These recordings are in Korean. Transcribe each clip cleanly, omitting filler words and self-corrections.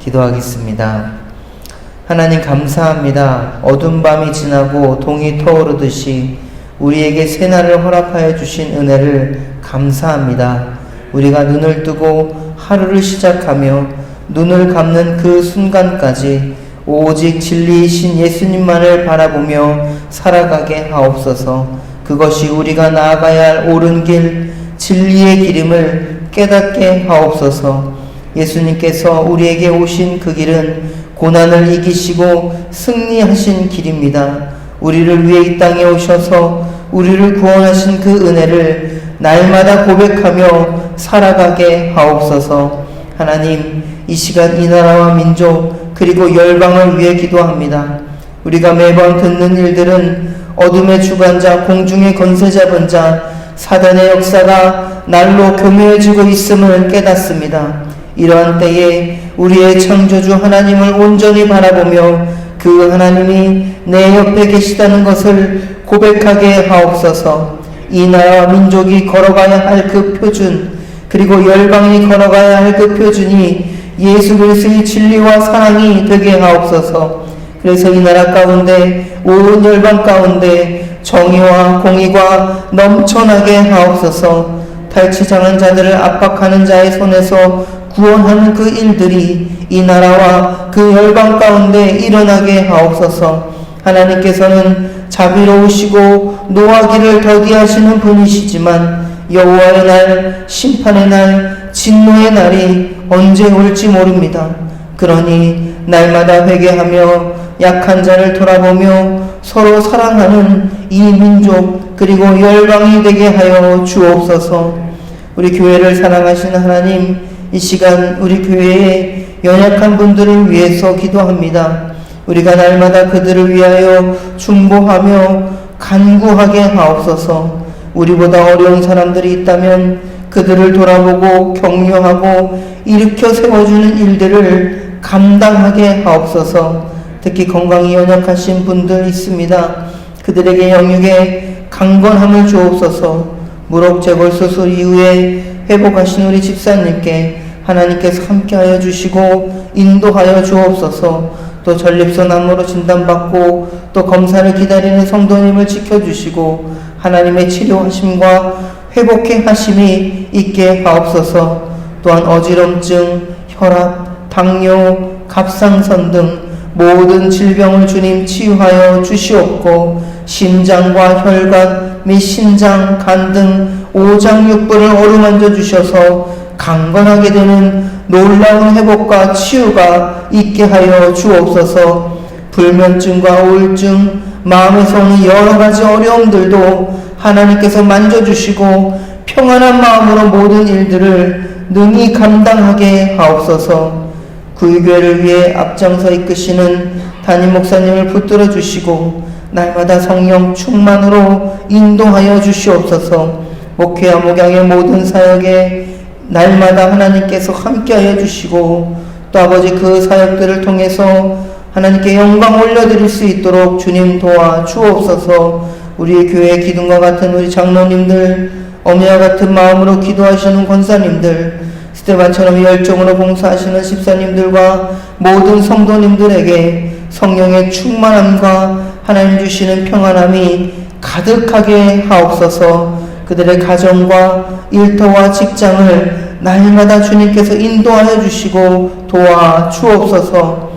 기도하겠습니다. 하나님 감사합니다. 어두운 밤이 지나고 동이 터오르듯이 우리에게 새날을 허락하여 주신 은혜를 감사합니다. 우리가 눈을 뜨고 하루를 시작하며 눈을 감는 그 순간까지 오직 진리이신 예수님만을 바라보며 살아가게 하옵소서. 그것이 우리가 나아가야 할 옳은 길, 진리의 길임을 깨닫게 하옵소서. 예수님께서 우리에게 오신 그 길은 고난을 이기시고 승리하신 길입니다. 우리를 위해 이 땅에 오셔서 우리를 구원하신 그 은혜를 날마다 고백하며 살아가게 하옵소서. 하나님, 이 시간 이 나라와 민족 그리고 열방을 위해 기도합니다. 우리가 매번 듣는 일들은 어둠의 주관자, 공중의 권세 잡은 자, 사단의 역사가 날로 교묘해지고 있음을 깨닫습니다. 이러한 때에 우리의 창조주 하나님을 온전히 바라보며 그 하나님이 내 옆에 계시다는 것을 고백하게 하옵소서. 이 나라와 민족이 걸어가야 할 그 표준, 그리고 열방이 걸어가야 할 그 표준이 예수 그리스도의 진리와 사랑이 되게 하옵소서. 그래서 이 나라 가운데, 온 열방 가운데 정의와 공의가 넘쳐나게 하옵소서. 탈취당한 자들을 압박하는 자의 손에서 구원하는 그 일들이 이 나라와 그 열방 가운데 일어나게 하옵소서. 하나님께서는 자비로우시고 노하기를 더디하시는 분이시지만 여호와의 날, 심판의 날, 진노의 날이 언제 올지 모릅니다. 그러니 날마다 회개하며 약한 자를 돌아보며 서로 사랑하는 이 민족 그리고 열방이 되게 하여 주옵소서. 우리 교회를 사랑하시는 하나님, 이 시간 우리 교회의 연약한 분들을 위해서 기도합니다. 우리가 날마다 그들을 위하여 중보하며 간구하게 하옵소서. 우리보다 어려운 사람들이 있다면 그들을 돌아보고 격려하고 일으켜 세워주는 일들을 감당하게 하옵소서. 특히 건강이 연약하신 분들 있습니다. 그들에게 영육의 강건함을 주옵소서. 무럭재골 수술 이후에 회복하신 우리 집사님께 하나님께서 함께하여 주시고 인도하여 주옵소서. 또 전립선 암으로 진단받고 또 검사를 기다리는 성도님을 지켜주시고 하나님의 치료하심과 회복해 하심이 있게 하옵소서. 또한 어지럼증, 혈압, 당뇨, 갑상선 등 모든 질병을 주님 치유하여 주시옵고 심장과 혈관 및 신장, 간 등 오장육부를 어루만져 주셔서 강건하게 되는 놀라운 회복과 치유가 있게 하여 주옵소서. 불면증과 우울증, 마음에서 오는 여러 가지 어려움들도 하나님께서 만져주시고 평안한 마음으로 모든 일들을 능히 감당하게 하옵소서. 구유교회를 위해 앞장서 이끄시는 담임 목사님을 붙들어 주시고 날마다 성령 충만으로 인도하여 주시옵소서. 목회와 목양의 모든 사역에 날마다 하나님께서 함께하여 주시고 또 아버지 그 사역들을 통해서 하나님께 영광 올려드릴 수 있도록 주님 도와 주옵소서. 우리 교회의 기둥과 같은 우리 장로님들, 어미와 같은 마음으로 기도하시는 권사님들, 스테반처럼 열정으로 봉사하시는 집사님들과 모든 성도님들에게 성령의 충만함과 하나님 주시는 평안함이 가득하게 하옵소서. 그들의 가정과 일터와 직장을 날마다 주님께서 인도하여 주시고 도와 주옵소서.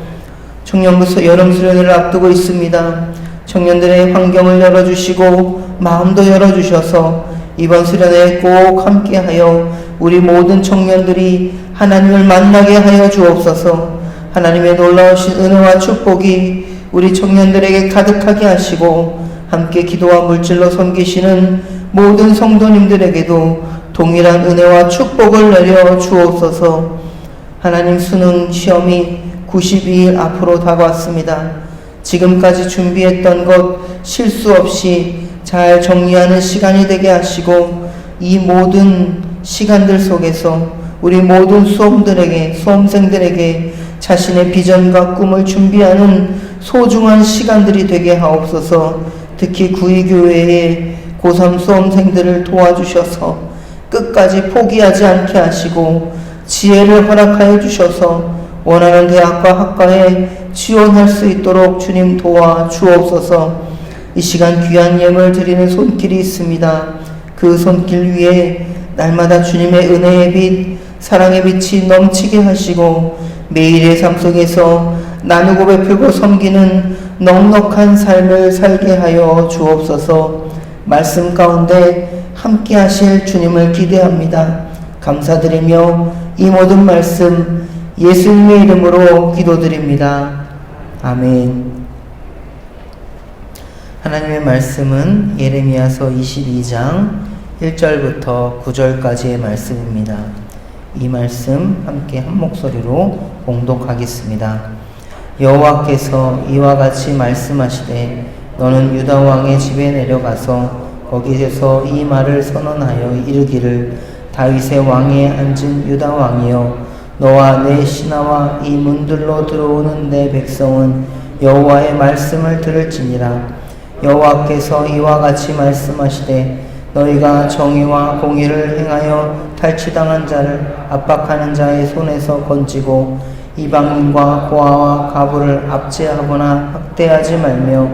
청년부 여름 수련회를 앞두고 있습니다. 청년들의 환경을 열어주시고 마음도 열어주셔서 이번 수련회에 꼭 함께하여 우리 모든 청년들이 하나님을 만나게 하여 주옵소서. 하나님의 놀라우신 은혜와 축복이 우리 청년들에게 가득하게 하시고 함께 기도와 물질로 섬기시는 모든 성도님들에게도 동일한 은혜와 축복을 내려 주옵소서. 하나님, 수능 시험이 92일 앞으로 다가왔습니다. 지금까지 준비했던 것 실수 없이 잘 정리하는 시간이 되게 하시고 이 모든 시간들 속에서 우리 모든 수험생들에게 자신의 비전과 꿈을 준비하는 소중한 시간들이 되게 하옵소서. 특히 구의교회의 고3 수험생들을 도와주셔서 끝까지 포기하지 않게 하시고 지혜를 허락하여 주셔서 원하는 대학과 학과에 지원할 수 있도록 주님 도와 주옵소서. 이 시간 귀한 예물 드리는 손길이 있습니다. 그 손길 위에 날마다 주님의 은혜의 빛, 사랑의 빛이 넘치게 하시고 매일의 삶 속에서 나누고 베풀고 섬기는 넉넉한 삶을 살게 하여 주옵소서. 말씀 가운데 함께 하실 주님을 기대합니다. 감사드리며 이 모든 말씀 예수님의 이름으로 기도드립니다. 아멘. 하나님의 말씀은 예레미야서 22장 1절부터 9절까지의 말씀입니다. 이 말씀 함께 한 목소리로 봉독하겠습니다. 여호와께서 이와 같이 말씀하시되 너는 유다 왕의 집에 내려가서 거기에서 이 말을 선언하여 이르기를 다윗의 왕위에 앉은 유다 왕이여 너와 내 신하와 이 문들로 들어오는 내 백성은 여호와의 말씀을 들을지니라. 여호와께서 이와 같이 말씀하시되 너희가 정의와 공의를 행하여 탈취당한 자를 압박하는 자의 손에서 건지고 이방인과 고아와 가부를 압제하거나 학대하지 말며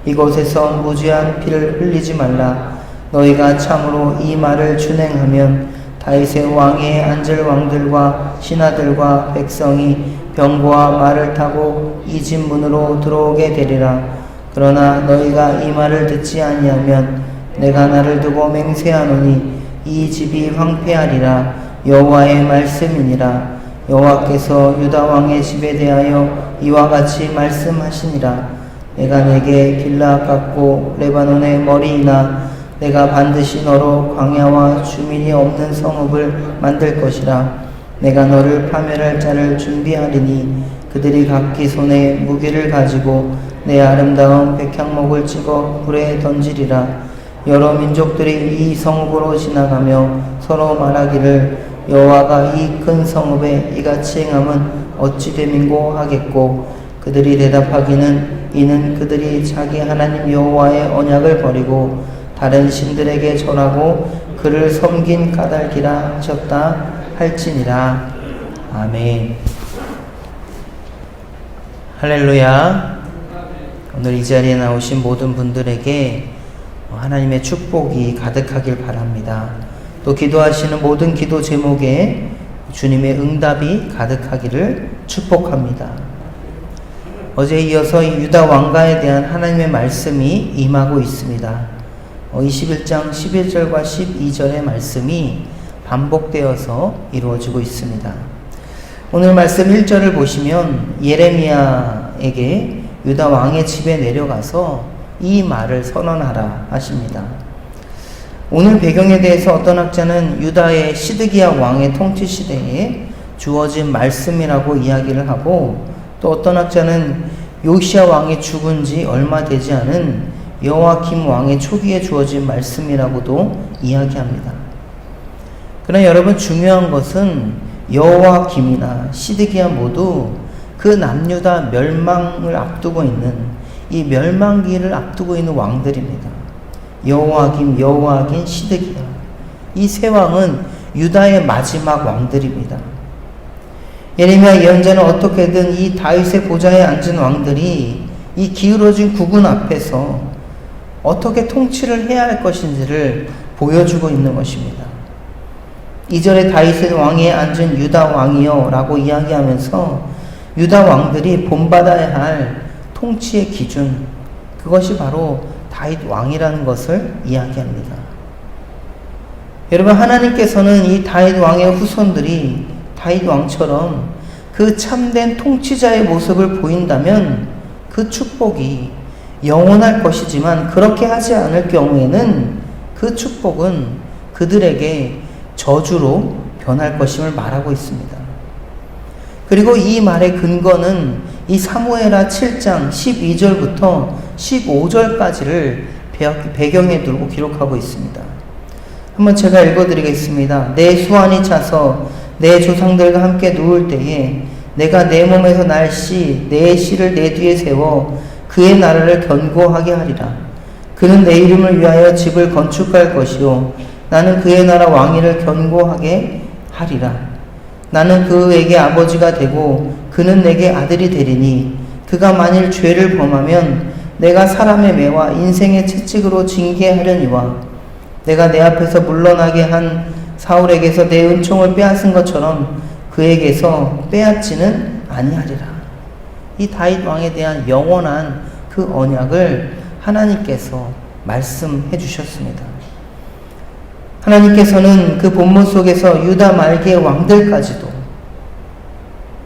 이곳에서 무죄한 피를 흘리지 말라. 너희가 참으로 이 말을 준행하면 다윗의 왕위에 앉을 왕들과 신하들과 백성이 병거와 말을 타고 이 집 문으로 들어오게 되리라. 그러나 너희가 이 말을 듣지 아니하면 내가 나를 두고 맹세하노니 이 집이 황폐하리라. 여호와의 말씀이니라. 여호와께서 유다 왕의 집에 대하여 이와 같이 말씀하시니라. 내가 내게 길라 같고 레바논의 머리이나 내가 반드시 너로 광야와 주민이 없는 성읍을 만들 것이라. 내가 너를 파멸할 자를 준비하리니 그들이 각기 손에 무기를 가지고 내 아름다운 백향목을 찍어 불에 던지리라. 여러 민족들이 이 성읍으로 지나가며 서로 말하기를 여호와가 이 큰 성읍에 이같이 행함은 어찌 됨인고 하겠고 그들이 대답하기는 이는 그들이 자기 하나님 여호와의 언약을 버리고 다른 신들에게 절하고 그를 섬긴 까닭이라 하셨다 할지니라. 아멘. 할렐루야. 오늘 이 자리에 나오신 모든 분들에게 하나님의 축복이 가득하길 바랍니다. 또 기도하시는 모든 기도 제목에 주님의 응답이 가득하기를 축복합니다. 어제에 이어서 유다 왕가에 대한 하나님의 말씀이 임하고 있습니다. 21장 11절과 12절의 말씀이 반복되어서 이루어지고 있습니다. 오늘 말씀 1절을 보시면 예레미야에게 유다 왕의 집에 내려가서 이 말을 선언하라 하십니다. 오늘 배경에 대해서 어떤 학자는 유다의 시드기야 왕의 통치 시대에 주어진 말씀이라고 이야기를 하고, 또 어떤 학자는 요시야 왕이 죽은 지 얼마 되지 않은 여호와김 왕의 초기에 주어진 말씀이라고도 이야기합니다. 그러나 여러분, 중요한 것은 여호와김이나 시드기야 모두 그 남유다 멸망을 앞두고 있는, 이 멸망기를 앞두고 있는 왕들입니다. 여호와김, 여호와긴, 시드기야, 이 세 왕은 유다의 마지막 왕들입니다. 예레미야 예언자는 어떻게든 이 다윗의 보좌에 앉은 왕들이 이 기울어진 국군 앞에서 어떻게 통치를 해야 할 것인지를 보여주고 있는 것입니다. 2절에 다윗의 왕위에 앉은 유다 왕이여 라고 이야기하면서 유다 왕들이 본받아야 할 통치의 기준, 그것이 바로 다윗 왕이라는 것을 이야기합니다. 여러분, 하나님께서는 이 다윗 왕의 후손들이 다윗 왕처럼 그 참된 통치자의 모습을 보인다면 그 축복이 영원할 것이지만, 그렇게 하지 않을 경우에는 그 축복은 그들에게 저주로 변할 것임을 말하고 있습니다. 그리고 이 말의 근거는 이 사무엘하 7장 12절부터 15절까지를 배경에 두고 기록하고 있습니다. 한번 제가 읽어드리겠습니다. 내 수완이 차서 내 조상들과 함께 누울 때에 내가 내 몸에서 날 씨, 내 씨를 내 뒤에 세워 그의 나라를 견고하게 하리라. 그는 내 이름을 위하여 집을 건축할 것이요 나는 그의 나라 왕위를 견고하게 하리라. 나는 그에게 아버지가 되고 그는 내게 아들이 되리니 그가 만일 죄를 범하면 내가 사람의 매와 인생의 채찍으로 징계하려니와 내가 내 앞에서 물러나게 한 사울에게서 내 은총을 빼앗은 것처럼 그에게서 빼앗지는 아니하리라. 이 다윗 왕에 대한 영원한 그 언약을 하나님께서 말씀해 주셨습니다. 하나님께서는 그 본문 속에서 유다 말기의 왕들까지도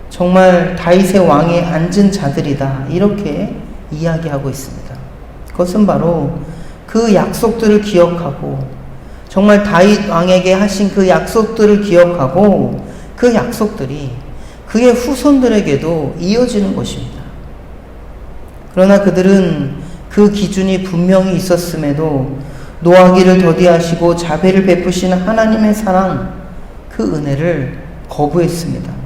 정말 다윗의 왕에 앉은 자들이다, 이렇게 이야기하고 있습니다. 그것은 바로 그 약속들을 기억하고 정말 다윗 왕에게 하신 그 약속들을 기억하고 그 약속들이 그의 후손들에게도 이어지는 것입니다. 그러나 그들은 그 기준이 분명히 있었음에도 노하기를 더디하시고 자비를 베푸시는 하나님의 사랑, 그 은혜를 거부했습니다.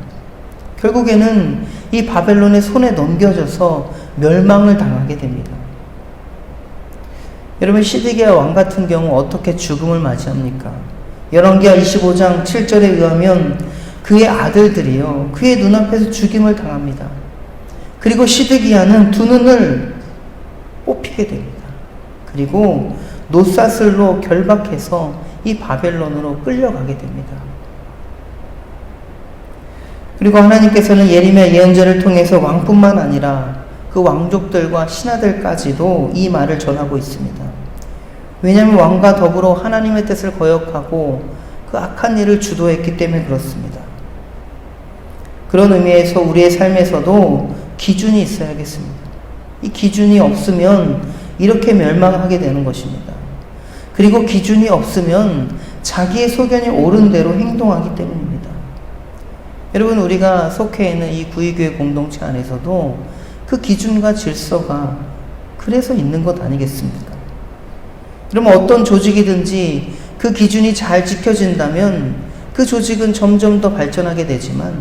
결국에는 이 바벨론의 손에 넘겨져서 멸망을 당하게 됩니다. 여러분, 시드기야 왕 같은 경우 어떻게 죽음을 맞이합니까? 열왕기하 25장 7절에 의하면 그의 아들들이요, 그의 눈앞에서 죽임을 당합니다. 그리고 시드기야는 두 눈을 뽑히게 됩니다. 그리고 노사슬로 결박해서 이 바벨론으로 끌려가게 됩니다. 그리고 하나님께서는 예레미야 예언자를 통해서 왕뿐만 아니라 그 왕족들과 신하들까지도 이 말을 전하고 있습니다. 왜냐하면 왕과 더불어 하나님의 뜻을 거역하고 그 악한 일을 주도했기 때문에 그렇습니다. 그런 의미에서 우리의 삶에서도 기준이 있어야겠습니다. 이 기준이 없으면 이렇게 멸망하게 되는 것입니다. 그리고 기준이 없으면 자기의 소견이 옳은 대로 행동하기 때문입니다. 여러분, 우리가 속해 있는 이 구의교회 공동체 안에서도 그 기준과 질서가 그래서 있는 것 아니겠습니까? 그러면 어떤 조직이든지 그 기준이 잘 지켜진다면 그 조직은 점점 더 발전하게 되지만,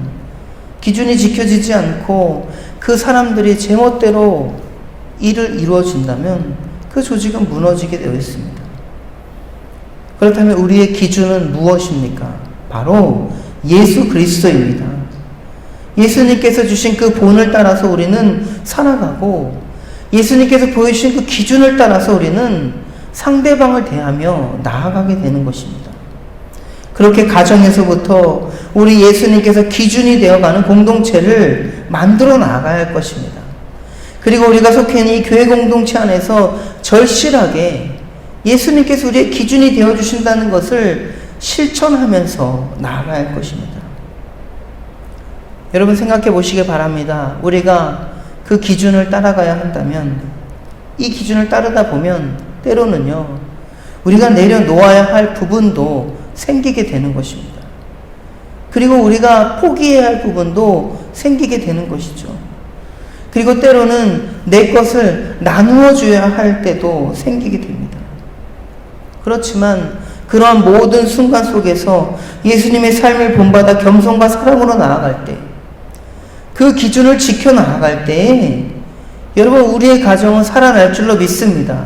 기준이 지켜지지 않고 그 사람들이 제멋대로 일을 이루어진다면 그 조직은 무너지게 되어 있습니다. 그렇다면 우리의 기준은 무엇입니까? 바로 예수 그리스도입니다. 예수님께서 주신 그 본을 따라서 우리는 살아가고, 예수님께서 보여주신 그 기준을 따라서 우리는 상대방을 대하며 나아가게 되는 것입니다. 그렇게 가정에서부터 우리 예수님께서 기준이 되어가는 공동체를 만들어 나가야 할 것입니다. 그리고 우리가 속해 있는 이 교회 공동체 안에서 절실하게 예수님께서 우리의 기준이 되어주신다는 것을 실천하면서 나아가야 할 것입니다. 여러분, 생각해 보시기 바랍니다. 우리가 그 기준을 따라가야 한다면, 이 기준을 따르다 보면 때로는요, 우리가 내려놓아야 할 부분도 생기게 되는 것입니다. 그리고 우리가 포기해야 할 부분도 생기게 되는 것이죠. 그리고 때로는 내 것을 나누어 줘야 할 때도 생기게 됩니다. 그렇지만 그러한 모든 순간 속에서 예수님의 삶을 본받아 겸손과 사랑으로 나아갈 때, 그 기준을 지켜 나아갈 때 여러분, 우리의 가정은 살아날 줄로 믿습니다.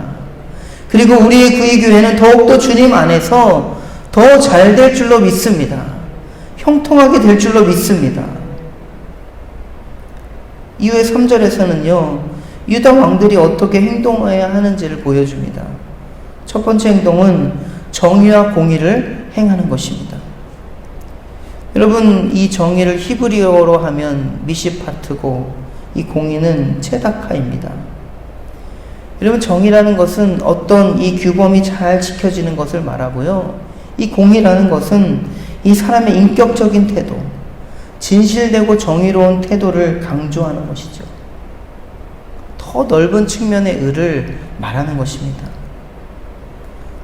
그리고 우리의 구의교회는 더욱더 주님 안에서 더 잘 될 줄로 믿습니다. 형통하게 될 줄로 믿습니다. 이후에 3절에서는요, 유다 왕들이 어떻게 행동해야 하는지를 보여줍니다. 첫 번째 행동은 정의와 공의를 행하는 것입니다. 여러분, 이 정의를 히브리어로 하면 미시파트고, 이 공의는 체다카입니다. 여러분, 정의라는 것은 어떤 이 규범이 잘 지켜지는 것을 말하고요, 이 공의라는 것은 이 사람의 인격적인 태도, 진실되고 정의로운 태도를 강조하는 것이죠. 더 넓은 측면의 의를 말하는 것입니다.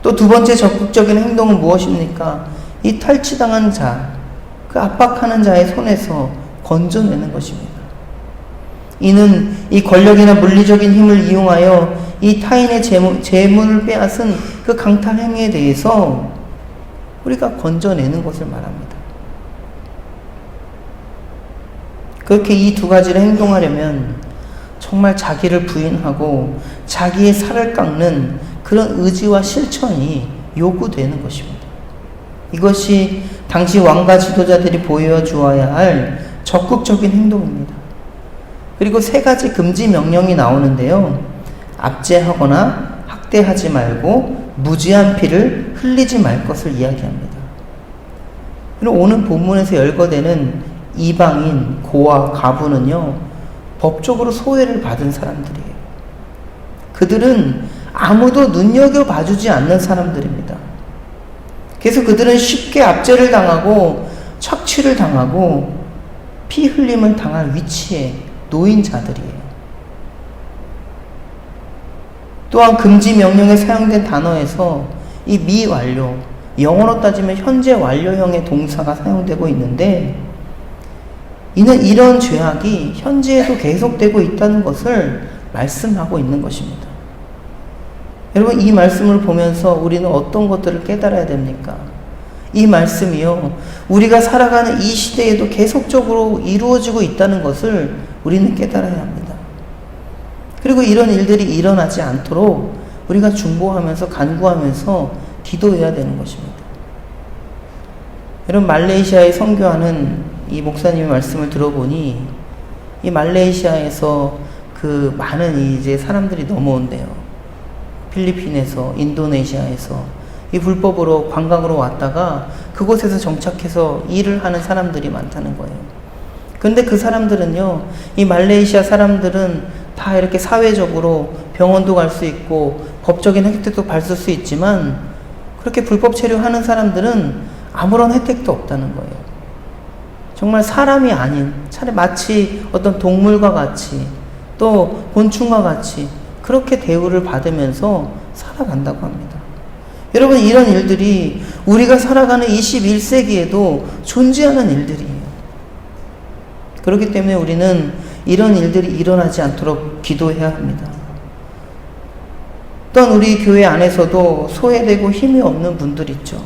또 두 번째 적극적인 행동은 무엇입니까? 이 탈취당한 자, 그 압박하는 자의 손에서 건져내는 것입니다. 이는 이 권력이나 물리적인 힘을 이용하여 이 타인의 재물을 빼앗은 그 강탈 행위에 대해서 우리가 건져내는 것을 말합니다. 그렇게 이 두 가지를 행동하려면 정말 자기를 부인하고 자기의 살을 깎는 그런 의지와 실천이 요구되는 것입니다. 이것이 당시 왕과 지도자들이 보여주어야 할 적극적인 행동입니다. 그리고 3가지 금지 명령이 나오는데요. 압제하거나 학대하지 말고 무지한 피를 흘리지 말 것을 이야기합니다. 그리고 오늘 본문에서 열거되는 이방인, 고아, 과부는요, 법적으로 소외를 받은 사람들이에요. 그들은 아무도 눈여겨봐주지 않는 사람들입니다. 그래서 그들은 쉽게 압제를 당하고 착취를 당하고 피 흘림을 당할 위치에 놓인 자들이에요. 또한 금지 명령에 사용된 단어에서 이 미완료, 영어로 따지면 현재 완료형의 동사가 사용되고 있는데, 이는 이런 죄악이 현재에도 계속되고 있다는 것을 말씀하고 있는 것입니다. 여러분, 이 말씀을 보면서 우리는 어떤 것들을 깨달아야 됩니까? 이 말씀이요, 우리가 살아가는 이 시대에도 계속적으로 이루어지고 있다는 것을 우리는 깨달아야 합니다. 그리고 이런 일들이 일어나지 않도록 우리가 중보하면서 간구하면서 기도해야 되는 것입니다. 여러분, 말레이시아에 선교하는 이 목사님의 말씀을 들어보니 이 말레이시아에서 그 많은 이제 사람들이 넘어온대요. 필리핀에서, 인도네시아에서 이 불법으로 관광으로 왔다가 그곳에서 정착해서 일을 하는 사람들이 많다는 거예요. 그런데 그 사람들은요, 이 말레이시아 사람들은 다 이렇게 사회적으로 병원도 갈 수 있고 법적인 혜택도 받을 수 있지만, 그렇게 불법 체류하는 사람들은 아무런 혜택도 없다는 거예요. 정말 사람이 아닌, 차라리 마치 어떤 동물과 같이 또 곤충과 같이 그렇게 대우를 받으면서 살아간다고 합니다. 여러분, 이런 일들이 우리가 살아가는 21세기에도 존재하는 일들이에요. 그렇기 때문에 우리는 이런 일들이 일어나지 않도록 기도해야 합니다. 또한 우리 교회 안에서도 소외되고 힘이 없는 분들 있죠.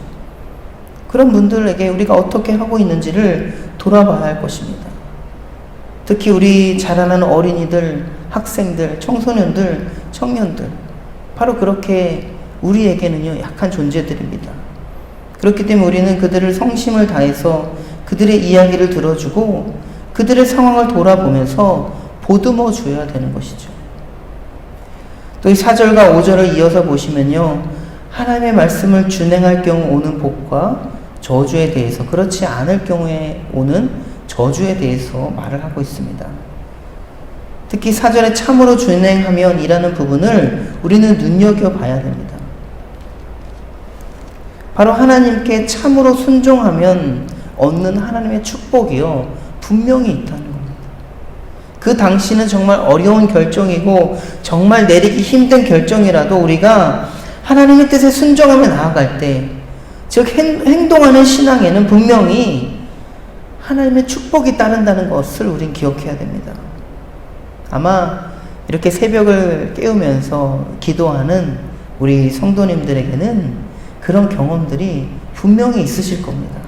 그런 분들에게 우리가 어떻게 하고 있는지를 돌아봐야 할 것입니다. 특히 우리 자라나는 어린이들, 학생들, 청소년들, 청년들, 바로 그렇게 우리에게는요, 약한 존재들입니다. 그렇기 때문에 우리는 그들을 성심을 다해서 그들의 이야기를 들어주고 그들의 상황을 돌아보면서 보듬어 줘야 되는 것이죠. 또 이 4절과 5절을 이어서 보시면요, 하나님의 말씀을 준행할 경우 오는 복과 저주에 대해서, 그렇지 않을 경우에 오는 저주에 대해서 말을 하고 있습니다. 특히 4절에 참으로 준행하면 이라는 부분을 우리는 눈여겨봐야 됩니다. 바로 하나님께 참으로 순종하면 얻는 하나님의 축복이요, 분명히 있다는 겁니다. 그 당시는 정말 어려운 결정이고 정말 내리기 힘든 결정이라도 우리가 하나님의 뜻에 순종하며 나아갈 때, 즉 행동하는 신앙에는 분명히 하나님의 축복이 따른다는 것을 우린 기억해야 됩니다. 아마 이렇게 새벽을 깨우면서 기도하는 우리 성도님들에게는 그런 경험들이 분명히 있으실 겁니다.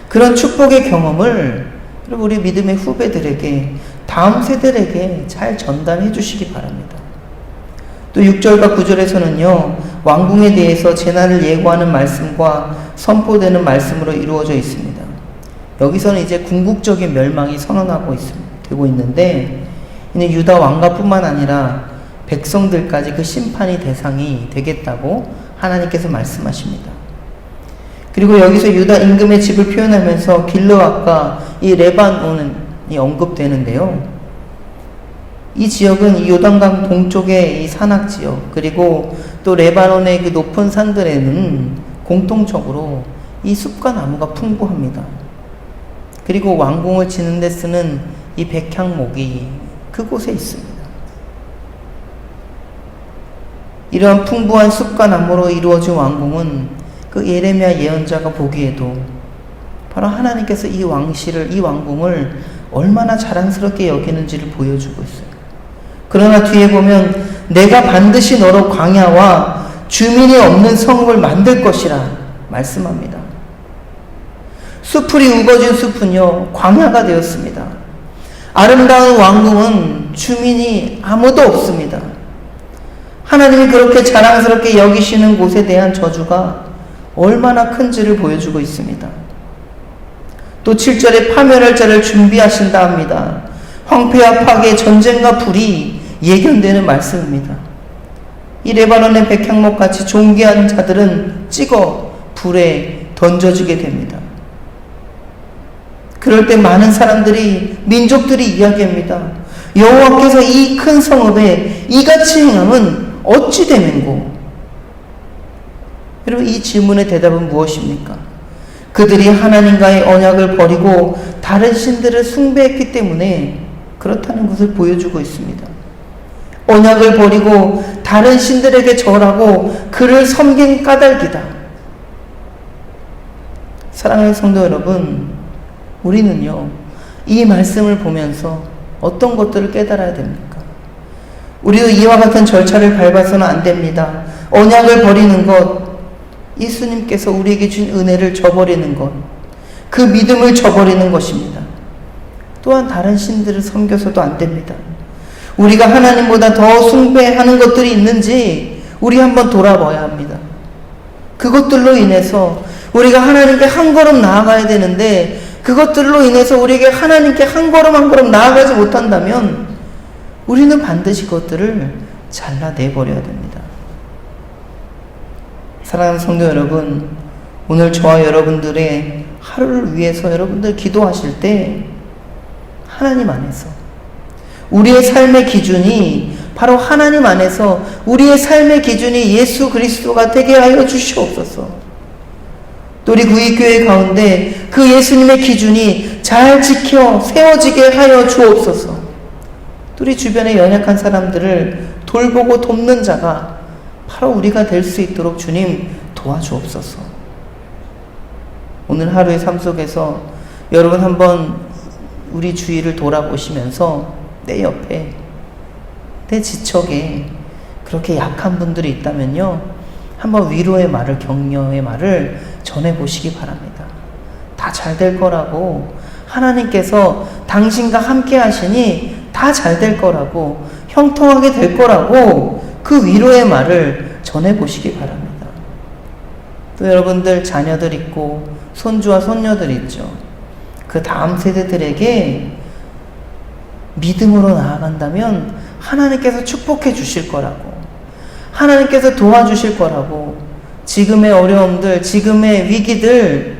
그런 축복의 경험을 우리 믿음의 후배들에게, 다음 세대들에게 잘 전달해 주시기 바랍니다. 또 6절과 9절에서는요, 왕궁에 대해서 재난을 예고하는 말씀과 선포되는 말씀으로 이루어져 있습니다. 여기서는 이제 궁극적인 멸망이 되고 있는데, 이는 유다 왕가뿐만 아니라 백성들까지 그 심판이 대상이 되겠다고 하나님께서 말씀하십니다. 그리고 여기서 유다 임금의 집을 표현하면서 길르앗과 이 레바논이 언급되는데요. 이 지역은 이 요단강 동쪽의 이 산악 지역, 그리고 또 레바논의 그 높은 산들에는 공통적으로 이 숲과 나무가 풍부합니다. 그리고 왕궁을 지는 데 쓰는 이 백향목이 그곳에 있습니다. 이러한 풍부한 숲과 나무로 이루어진 왕궁은 그 예레미야 예언자가 보기에도 바로 하나님께서 이 왕실을, 이 왕궁을 얼마나 자랑스럽게 여기는지를 보여주고 있어요. 그러나 뒤에 보면 내가 반드시 너로 광야와 주민이 없는 성읍을 만들 것이라 말씀합니다. 수풀이 우거진 숲은요, 광야가 되었습니다. 아름다운 왕궁은 주민이 아무도 없습니다. 하나님이 그렇게 자랑스럽게 여기시는 곳에 대한 저주가 얼마나 큰지를 보여주고 있습니다. 또 7절에 파멸할 자를 준비하신다 합니다. 황폐와 파괴, 전쟁과 불이 예견되는 말씀입니다. 이 레바논의 백향목같이 존귀한 자들은 찍어 불에 던져지게 됩니다. 그럴 때 많은 사람들이, 민족들이 이야기합니다. 여호와께서 이 큰 성읍에 이같이 행함은 어찌 되는고? 여러분, 이 질문의 대답은 무엇입니까? 그들이 하나님과의 언약을 버리고 다른 신들을 숭배했기 때문에 그렇다는 것을 보여주고 있습니다. 언약을 버리고 다른 신들에게 절하고 그를 섬긴 까닭이다. 사랑하는 성도 여러분, 우리는요, 이 말씀을 보면서 어떤 것들을 깨달아야 됩니까? 우리도 이와 같은 절차를 밟아서는 안 됩니다. 언약을 버리는 것, 예수님께서 우리에게 준 은혜를 저버리는 것, 그 믿음을 저버리는 것입니다. 또한 다른 신들을 섬겨서도 안 됩니다. 우리가 하나님보다 더 숭배하는 것들이 있는지 우리 한번 돌아봐야 합니다. 그것들로 인해서 우리가 하나님께 한 걸음 나아가야 되는데, 그것들로 인해서 우리에게 하나님께 한 걸음 나아가지 못한다면 우리는 반드시 그것들을 잘라내버려야 됩니다. 사랑하는 성도 여러분, 오늘 저와 여러분들의 하루를 위해서 여러분들 기도하실 때 하나님 안에서 우리의 삶의 기준이 바로 하나님 안에서 우리의 삶의 기준이 예수 그리스도가 되게 하여 주시옵소서. 또 우리 구익교회 가운데 그 예수님의 기준이 잘 지켜 세워지게 하여 주옵소서. 또 우리 주변에 연약한 사람들을 돌보고 돕는 자가 바로 우리가 될 수 있도록 주님 도와주옵소서. 오늘 하루의 삶 속에서 여러분 한번 우리 주위를 돌아보시면서 내 옆에, 내 지척에 그렇게 약한 분들이 있다면요, 한번 위로의 말을, 격려의 말을 전해보시기 바랍니다. 다 잘 될 거라고, 하나님께서 당신과 함께 하시니 다 잘 될 거라고, 형통하게 될 거라고 그 위로의 말을 전해보시기 바랍니다. 또 여러분들 자녀들 있고 손주와 손녀들 있죠. 그 다음 세대들에게 믿음으로 나아간다면 하나님께서 축복해 주실 거라고, 하나님께서 도와주실 거라고, 지금의 어려움들, 지금의 위기들,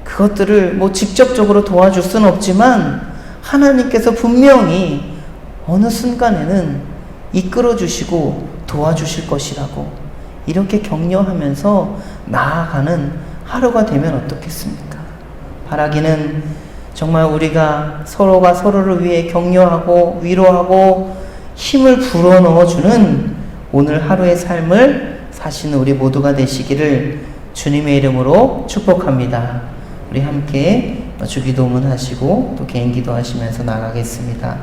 그것들을 직접적으로 도와줄 수는 없지만 하나님께서 분명히 어느 순간에는 이끌어 주시고 도와주실 것이라고, 이렇게 격려하면서 나아가는 하루가 되면 어떻겠습니까? 바라기는 정말 우리가 서로가 서로를 위해 격려하고 위로하고 힘을 불어넣어주는 오늘 하루의 삶을 사시는 우리 모두가 되시기를 주님의 이름으로 축복합니다. 우리 함께 주기도문 하시고 또 개인기도 하시면서 나가겠습니다.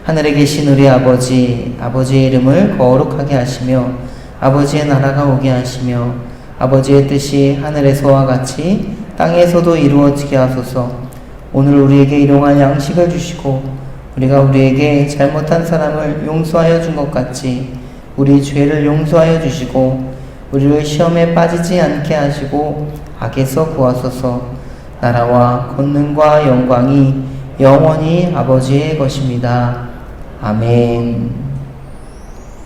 하늘에 계신 우리 아버지, 아버지의 이름을 거룩하게 하시며 아버지의 나라가 오게 하시며 아버지의 뜻이 하늘에서와 같이 땅에서도 이루어지게 하소서. 오늘 우리에게 일용할 양식을 주시고 우리가 우리에게 잘못한 사람을 용서하여 준 것 같이 우리 죄를 용서하여 주시고 우리를 시험에 빠지지 않게 하시고 악에서 구하소서. 나라와 권능과 영광이 영원히 아버지의 것입니다. 아멘.